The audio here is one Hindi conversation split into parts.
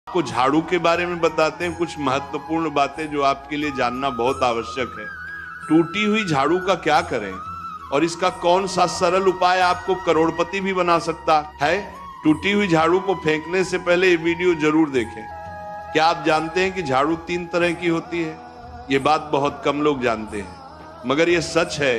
आपको झाड़ू के बारे में बताते हैं कुछ महत्वपूर्ण बातें जो आपके लिए जानना बहुत आवश्यक है। टूटी हुई झाड़ू का क्या करें और इसका कौन सा सरल उपाय आपको करोड़पति भी बना सकता है। टूटी हुई झाड़ू को फेंकने से पहले ये वीडियो जरूर देखें। क्या आप जानते हैं कि झाड़ू 3 तरह की होती है? ये बात बहुत कम लोग जानते हैं, मगर ये सच है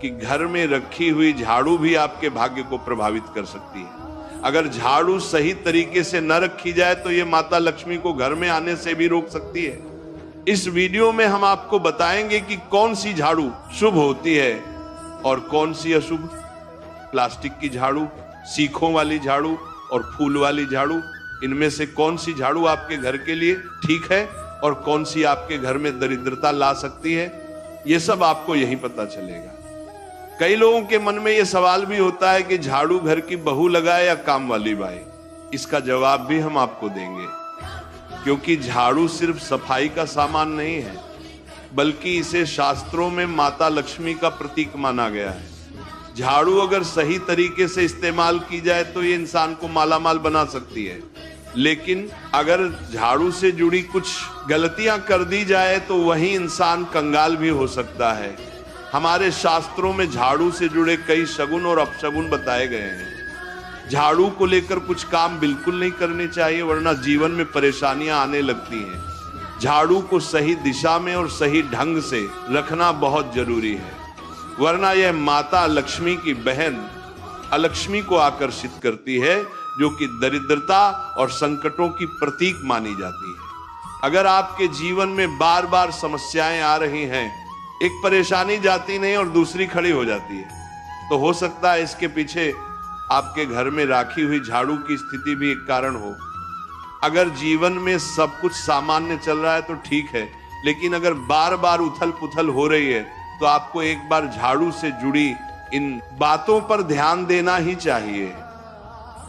कि घर में रखी हुई झाड़ू भी आपके भाग्य को प्रभावित कर सकती है। अगर झाड़ू सही तरीके से न रखी जाए तो ये माता लक्ष्मी को घर में आने से भी रोक सकती है। इस वीडियो में हम आपको बताएंगे कि कौन सी झाड़ू शुभ होती है और कौन सी अशुभ। प्लास्टिक की झाड़ू, सीखों वाली झाड़ू और फूल वाली झाड़ू, इनमें से कौन सी झाड़ू आपके घर के लिए ठीक है और कौन सी आपके घर में दरिद्रता ला सकती है, ये सब आपको यही पता चलेगा। कई लोगों के मन में यह सवाल भी होता है कि झाड़ू घर की बहू लगाए या काम वाली बाई। इसका जवाब भी हम आपको देंगे, क्योंकि झाड़ू सिर्फ सफाई का सामान नहीं है, बल्कि इसे शास्त्रों में माता लक्ष्मी का प्रतीक माना गया है। झाड़ू अगर सही तरीके से इस्तेमाल की जाए तो ये इंसान को मालामाल बना सकती है, लेकिन अगर झाड़ू से जुड़ी कुछ गलतियां कर दी जाए तो वही इंसान कंगाल भी हो सकता है। हमारे शास्त्रों में झाड़ू से जुड़े कई शगुन और अपशगुन बताए गए हैं। झाड़ू को लेकर कुछ काम बिल्कुल नहीं करने चाहिए, वरना जीवन में परेशानियां आने लगती हैं। झाड़ू को सही दिशा में और सही ढंग से रखना बहुत जरूरी है, वरना यह माता लक्ष्मी की बहन अलक्ष्मी को आकर्षित करती है, जो कि दरिद्रता और संकटों की प्रतीक मानी जाती है। अगर आपके जीवन में बार बार समस्याएं आ रही हैं, एक परेशानी जाती नहीं और दूसरी खड़ी हो जाती है, तो हो सकता है इसके पीछे आपके घर में राखी हुई झाड़ू की स्थिति भी एक कारण हो। अगर जीवन में सब कुछ सामान्य चल रहा है तो ठीक है, लेकिन अगर बार बार उथल पुथल हो रही है तो आपको एक बार झाड़ू से जुड़ी इन बातों पर ध्यान देना ही चाहिए।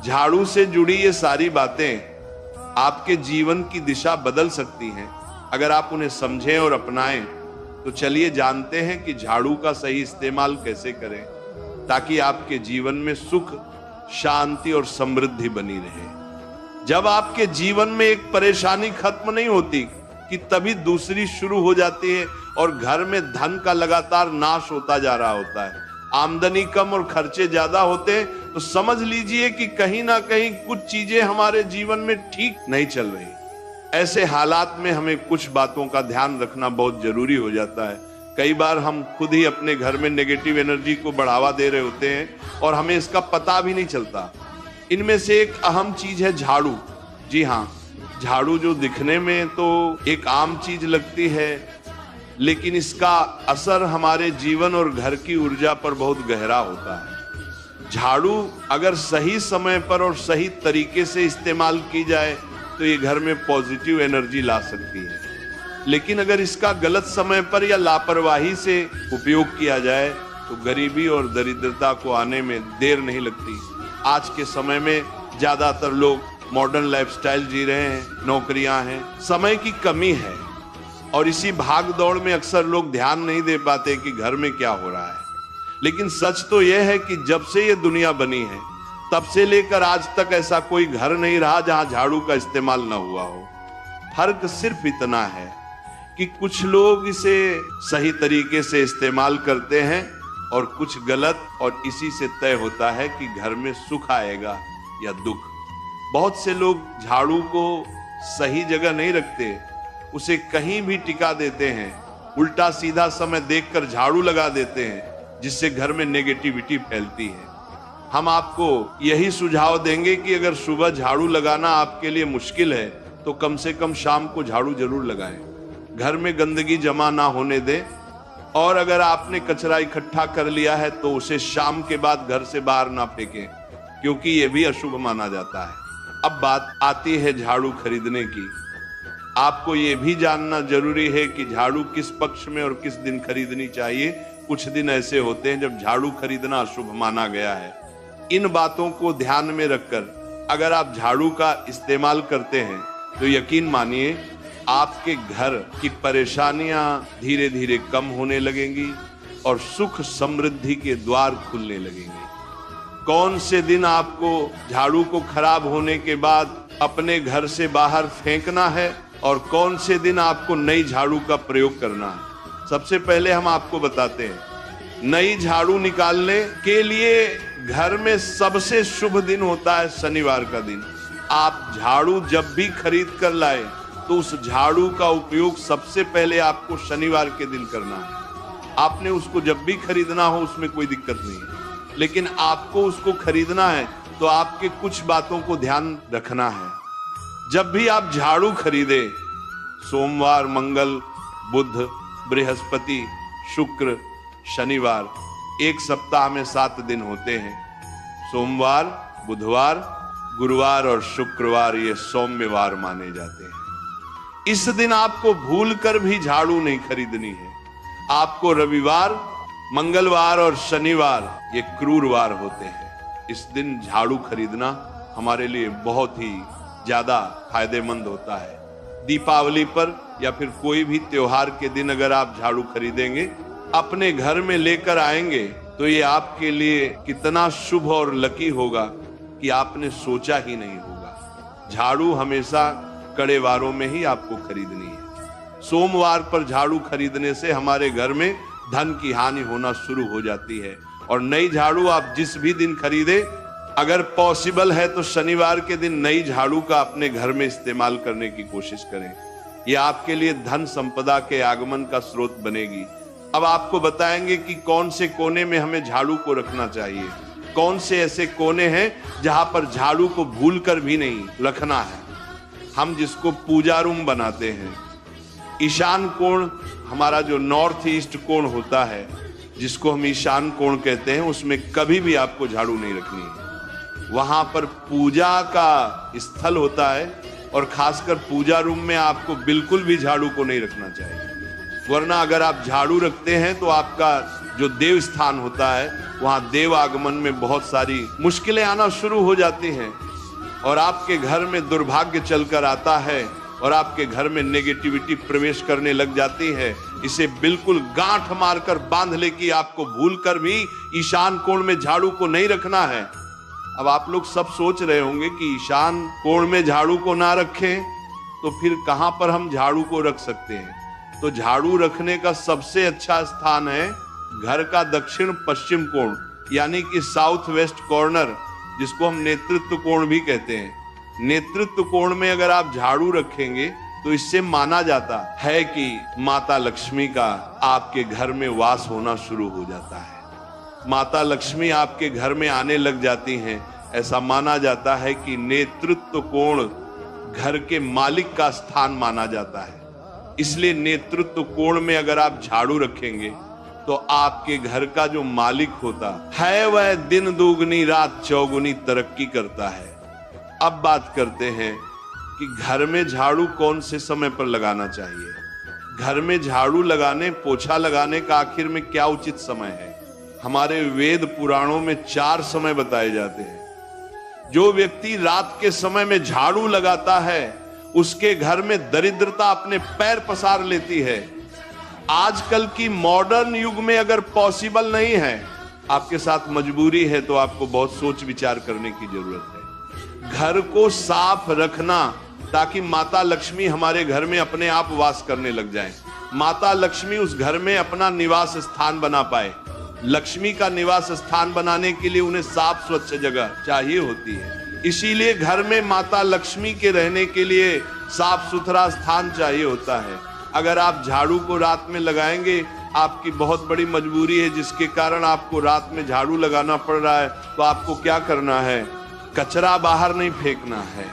झाड़ू से जुड़ी ये सारी बातें आपके जीवन की दिशा बदल सकती हैं अगर आप उन्हें समझें और अपनाएं। तो चलिए जानते हैं कि झाड़ू का सही इस्तेमाल कैसे करें, ताकि आपके जीवन में सुख, शांति और समृद्धि बनी रहे। जब आपके जीवन में एक परेशानी खत्म नहीं होती कि तभी दूसरी शुरू हो जाती है और घर में धन का लगातार नाश होता जा रहा होता है। आमदनी कम और खर्चे ज्यादा होते हैं तो समझ लीजिए कि कहीं ना कहीं कुछ चीजें हमारे जीवन में ठीक नहीं चल रही। ऐसे हालात में हमें कुछ बातों का ध्यान रखना बहुत जरूरी हो जाता है। कई बार हम खुद ही अपने घर में नेगेटिव एनर्जी को बढ़ावा दे रहे होते हैं और हमें इसका पता भी नहीं चलता। इनमें से एक अहम चीज है झाड़ू। जी हाँ, झाड़ू जो दिखने में तो एक आम चीज लगती है, लेकिन इसका असर हमारे जीवन और घर की ऊर्जा पर बहुत गहरा होता है। झाड़ू अगर सही समय पर और सही तरीके से इस्तेमाल की जाए तो ये घर में पॉजिटिव एनर्जी ला सकती है, लेकिन अगर इसका गलत समय पर या लापरवाही से उपयोग किया जाए तो गरीबी और दरिद्रता को आने में देर नहीं लगती। आज के समय में ज्यादातर लोग मॉडर्न लाइफस्टाइल जी रहे हैं, नौकरियां हैं, समय की कमी है और इसी भाग दौड़ में अक्सर लोग ध्यान नहीं दे पाते कि घर में क्या हो रहा है। लेकिन सच तो यह है कि जब से ये दुनिया बनी है तब से लेकर आज तक ऐसा कोई घर नहीं रहा जहां झाड़ू का इस्तेमाल न हुआ हो। फर्क सिर्फ इतना है कि कुछ लोग इसे सही तरीके से इस्तेमाल करते हैं और कुछ गलत, और इसी से तय होता है कि घर में सुख आएगा या दुख। बहुत से लोग झाड़ू को सही जगह नहीं रखते, उसे कहीं भी टिका देते हैं, उल्टा सीधा समय देखकर झाड़ू लगा देते हैं, जिससे घर में नेगेटिविटी फैलती है। हम आपको यही सुझाव देंगे कि अगर सुबह झाड़ू लगाना आपके लिए मुश्किल है तो कम से कम शाम को झाड़ू जरूर लगाएं। घर में गंदगी जमा ना होने दें, और अगर आपने कचरा इकट्ठा कर लिया है तो उसे शाम के बाद घर से बाहर ना फेंकें, क्योंकि यह भी अशुभ माना जाता है। अब बात आती है झाड़ू खरीदने की। आपको यह भी जानना जरूरी है कि झाड़ू किस पक्ष में और किस दिन खरीदनी चाहिए। कुछ दिन ऐसे होते हैं जब झाड़ू खरीदना अशुभ माना गया है। इन बातों को ध्यान में रखकर अगर आप झाड़ू का इस्तेमाल करते हैं तो यकीन मानिए आपके घर की परेशानियां धीरे धीरे कम होने लगेंगी और सुख समृद्धि के द्वार खुलने लगेंगे। कौन से दिन आपको झाड़ू को खराब होने के बाद अपने घर से बाहर फेंकना है और कौन से दिन आपको नई झाड़ू का प्रयोग करना है। सबसे पहले हम आपको बताते हैं, नई झाड़ू निकालने के लिए घर में सबसे शुभ दिन होता है शनिवार का दिन। आप झाड़ू जब भी खरीद कर लाए तो उस झाड़ू का उपयोग सबसे पहले आपको शनिवार के दिन करना है। आपने उसको जब भी खरीदना हो उसमें कोई दिक्कत नहीं है, लेकिन आपको उसको खरीदना है तो आपके कुछ बातों को ध्यान रखना है। जब भी आप झाड़ू खरीदे, सोमवार, मंगल, बुध, बृहस्पति, शुक्र, शनिवार, एक सप्ताह में 7 दिन होते हैं। सोमवार, बुधवार, गुरुवार और शुक्रवार ये सौम्यवार माने जाते हैं। इस दिन आपको भूलकर भी झाड़ू नहीं खरीदनी है। आपको रविवार, मंगलवार और शनिवार ये क्रूरवार होते हैं। इस दिन झाड़ू खरीदना हमारे लिए बहुत ही ज्यादा फायदेमंद होता है। दीपावली पर या फिर कोई भी त्योहार के दिन अगर आप झाड़ू खरीदेंगे, अपने घर में लेकर आएंगे तो ये आपके लिए कितना शुभ और लकी होगा कि आपने सोचा ही नहीं होगा। झाड़ू हमेशा कड़े वारों में ही आपको खरीदनी है। सोमवार पर झाड़ू खरीदने से हमारे घर में धन की हानि होना शुरू हो जाती है। और नई झाड़ू आप जिस भी दिन खरीदे, अगर पॉसिबल है तो शनिवार के दिन नई झाड़ू का अपने घर में इस्तेमाल करने की कोशिश करें। यह आपके लिए धन संपदा के आगमन का स्रोत बनेगी। अब आपको बताएंगे कि कौन से कोने में हमें झाड़ू को रखना चाहिए, कौन से ऐसे कोने हैं जहां पर झाड़ू को भूलकर भी नहीं रखना है। हम जिसको पूजा रूम बनाते हैं, ईशान कोण हमारा जो नॉर्थ ईस्ट कोण होता है, जिसको हम ईशान कोण कहते हैं, उसमें कभी भी आपको झाड़ू नहीं रखनी है। वहां पर पूजा का स्थल होता है और खासकर पूजा रूम में आपको बिल्कुल भी झाड़ू को नहीं रखना चाहिए। वरना अगर आप झाड़ू रखते हैं तो आपका जो देव स्थान होता है, वहां देव आगमन में बहुत सारी मुश्किलें आना शुरू हो जाती हैं और आपके घर में दुर्भाग्य चलकर आता है और आपके घर में नेगेटिविटी प्रवेश करने लग जाती है। इसे बिल्कुल गांठ मारकर बांध ले कि आपको भूलकर भी ईशान कोण में झाड़ू को नहीं रखना है। अब आप लोग सब सोच रहे होंगे कि ईशान कोण में झाड़ू को ना रखें तो फिर कहां पर हम झाड़ू को रख सकते हैं। तो झाड़ू रखने का सबसे अच्छा स्थान है घर का दक्षिण पश्चिम कोण, यानी कि साउथ वेस्ट कॉर्नर, जिसको हम नेतृत्व कोण भी कहते हैं। नेतृत्व कोण में अगर आप झाड़ू रखेंगे तो इससे माना जाता है कि माता लक्ष्मी का आपके घर में वास होना शुरू हो जाता है। माता लक्ष्मी आपके घर में आने लग जाती हैं। ऐसा माना जाता है कि नेतृत्व कोण घर के मालिक का स्थान माना जाता है। इसलिए नेतृत्व कोण में अगर आप झाड़ू रखेंगे तो आपके घर का जो मालिक होता है वह दिन दुगनी रात चौगुनी तरक्की करता है। अब बात करते हैं कि घर में झाड़ू कौन से समय पर लगाना चाहिए। घर में झाड़ू लगाने, पोछा लगाने का आखिर में क्या उचित समय है। हमारे वेद पुराणों में 4 समय बताए जाते हैं। जो व्यक्ति रात के समय में झाड़ू लगाता है उसके घर में दरिद्रता अपने पैर पसार लेती है। आजकल की मॉडर्न युग में अगर पॉसिबल नहीं है, आपके साथ मजबूरी है, तो आपको बहुत सोच विचार करने की जरूरत है। घर को साफ रखना ताकि माता लक्ष्मी हमारे घर में अपने आप वास करने लग जाएं। माता लक्ष्मी उस घर में अपना निवास स्थान बना पाए। लक्ष्मी का निवास स्थान बनाने के लिए उन्हें साफ स्वच्छ जगह चाहिए होती है। इसीलिए घर में माता लक्ष्मी के रहने के लिए साफ सुथरा स्थान चाहिए होता है। अगर आप झाड़ू को रात में लगाएंगे, आपकी बहुत बड़ी मजबूरी है जिसके कारण आपको रात में झाड़ू लगाना पड़ रहा है, तो आपको क्या करना है, कचरा बाहर नहीं फेंकना है।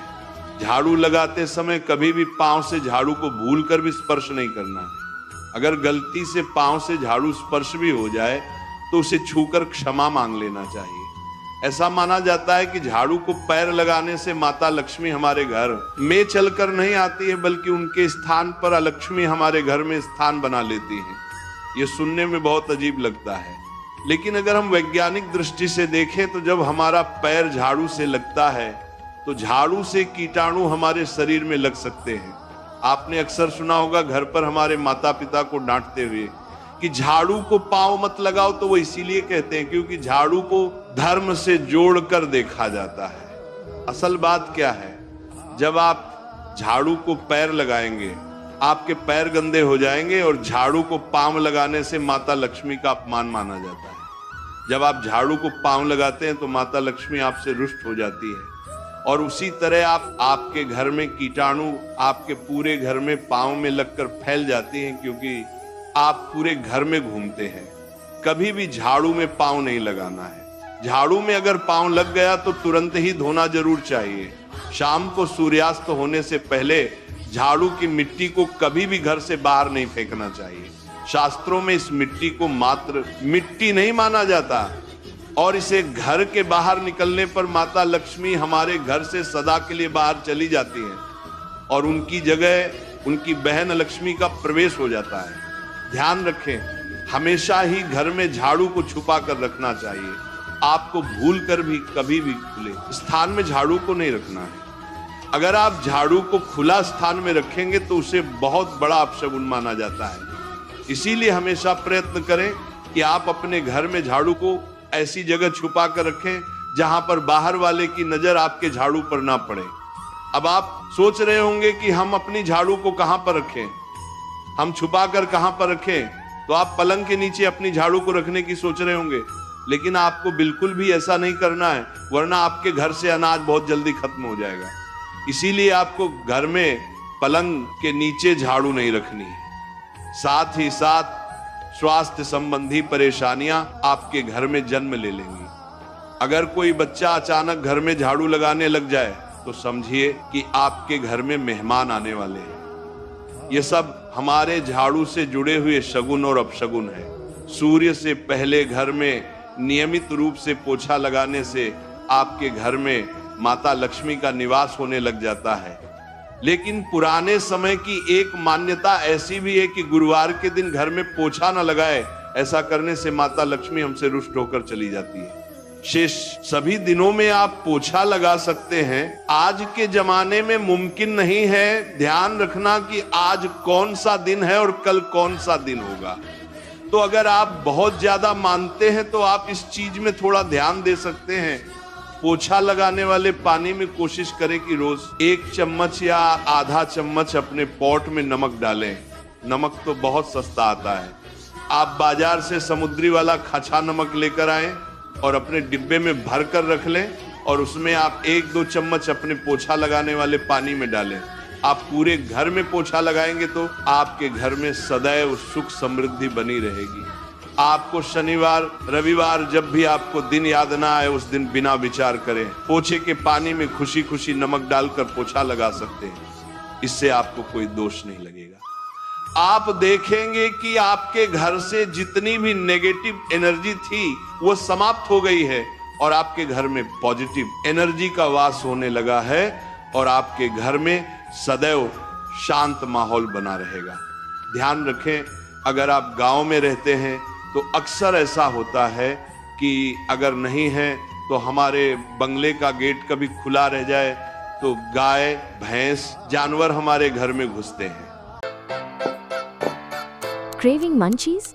झाड़ू लगाते समय कभी भी पांव से झाड़ू को भूलकर भी स्पर्श नहीं करना है। अगर गलती से पांव से झाड़ू स्पर्श भी हो जाए तो उसे छूकर क्षमा मांग लेना चाहिए। ऐसा माना जाता है कि झाड़ू को पैर लगाने से माता लक्ष्मी हमारे घर में चलकर नहीं आती है, बल्कि उनके स्थान पर अलक्ष्मी हमारे घर में स्थान बना लेती है। ये सुनने में बहुत अजीब लगता है, लेकिन अगर हम वैज्ञानिक दृष्टि से देखें तो जब हमारा पैर झाड़ू से लगता है तो झाड़ू से कीटाणु हमारे शरीर में लग सकते हैं। आपने अक्सर सुना होगा घर पर हमारे माता पिता को डांटते हुए कि झाड़ू को पांव मत लगाओ, तो वो इसीलिए कहते हैं क्योंकि झाड़ू को धर्म से जोड़कर देखा जाता है। असल बात क्या है, जब आप झाड़ू को पैर लगाएंगे, आपके पैर गंदे हो जाएंगे और झाड़ू को पांव लगाने से माता लक्ष्मी का अपमान माना जाता है। जब आप झाड़ू को पांव लगाते हैं तो माता लक्ष्मी आपसे रुष्ट हो जाती है। और उसी तरह आपके घर में कीटाणु आपके पूरे घर में पांव में लगकर फैल जाती हैं, क्योंकि आप पूरे घर में घूमते हैं। कभी भी झाड़ू में पांव नहीं लगाना है। झाड़ू में अगर पांव लग गया तो तुरंत ही धोना जरूर चाहिए। शाम को सूर्यास्त होने से पहले झाड़ू की मिट्टी को कभी भी घर से बाहर नहीं फेंकना चाहिए। शास्त्रों में इस मिट्टी को मात्र मिट्टी नहीं माना जाता और इसे घर के बाहर निकलने पर माता लक्ष्मी हमारे घर से सदा के लिए बाहर चली जाती हैं और उनकी जगह उनकी बहन लक्ष्मी का प्रवेश हो जाता है। ध्यान रखें, हमेशा ही घर में झाड़ू को छुपा कर रखना चाहिए। आपको भूल कर भी कभी भी खुले स्थान में झाड़ू को नहीं रखना है। अगर आप झाड़ू को खुला स्थान में रखेंगे तो उसे बहुत बड़ा अपशगुन माना जाता है। इसीलिए हमेशा प्रयत्न करें कि आप अपने घर में झाड़ू को ऐसी जगह छुपा कर रखें जहां पर बाहर वाले की नजर आपके झाड़ू पर ना पड़े। अब आप सोच रहे होंगे कि हम अपनी झाड़ू को कहां पर रखें, हम छुपा कर कहां पर रखें, तो आप पलंग के नीचे अपनी झाड़ू को रखने की सोच रहे होंगे, लेकिन आपको बिल्कुल भी ऐसा नहीं करना है, वरना आपके घर से अनाज बहुत जल्दी खत्म हो जाएगा। इसीलिए आपको घर में पलंग के नीचे झाड़ू नहीं रखनी है। साथ ही साथ स्वास्थ्य संबंधी परेशानियां आपके घर में जन्म ले लेंगी। अगर कोई बच्चा अचानक घर में झाड़ू लगाने लग जाए तो समझिए कि आपके घर में मेहमान आने वाले हैं। ये सब हमारे झाड़ू से जुड़े हुए शगुन और अपशगुन है। सूर्य से पहले घर में नियमित रूप से पोछा लगाने से आपके घर में माता लक्ष्मी का निवास होने लग जाता है। लेकिन पुराने समय की एक मान्यता ऐसी भी है कि गुरुवार के दिन घर में पोछा न लगाए, ऐसा करने से माता लक्ष्मी हमसे रुष्ट होकर चली जाती है। शेष सभी दिनों में आप पोछा लगा सकते हैं। आज के जमाने में मुमकिन नहीं है। ध्यान रखना कि आज कौन सा दिन है और कल कौन सा दिन होगा। तो अगर आप बहुत ज्यादा मानते हैं तो आप इस चीज में थोड़ा ध्यान दे सकते हैं। पोछा लगाने वाले पानी में कोशिश करें कि रोज 1 चम्मच या आधा चम्मच अपने पॉट में नमक डालें। नमक तो बहुत सस्ता आता है। आप बाजार से समुद्री वाला खचा नमक लेकर आए और अपने डिब्बे में भर कर रख लें और उसमें आप 1-2 चम्मच अपने पोछा लगाने वाले पानी में डालें। आप पूरे घर में पोछा लगाएंगे तो आपके घर में सदैव सुख समृद्धि बनी रहेगी। आपको शनिवार रविवार जब भी आपको दिन याद ना आए उस दिन बिना विचार करें पोछे के पानी में खुशी खुशी नमक डालकर पोछा लगा सकते हैं। इससे आपको कोई दोष नहीं लगेगा। आप देखेंगे कि आपके घर से जितनी भी नेगेटिव एनर्जी थी वो समाप्त हो गई है और आपके घर में पॉजिटिव एनर्जी का वास होने लगा है और आपके घर में सदैव शांत माहौल बना रहेगा। ध्यान रखें, अगर आप गांव में रहते हैं तो अक्सर ऐसा होता है कि अगर नहीं है तो हमारे बंगले का गेट कभी खुला रह जाए तो गाय भैंस जानवर हमारे घर में घुसते हैं। Craving munchies?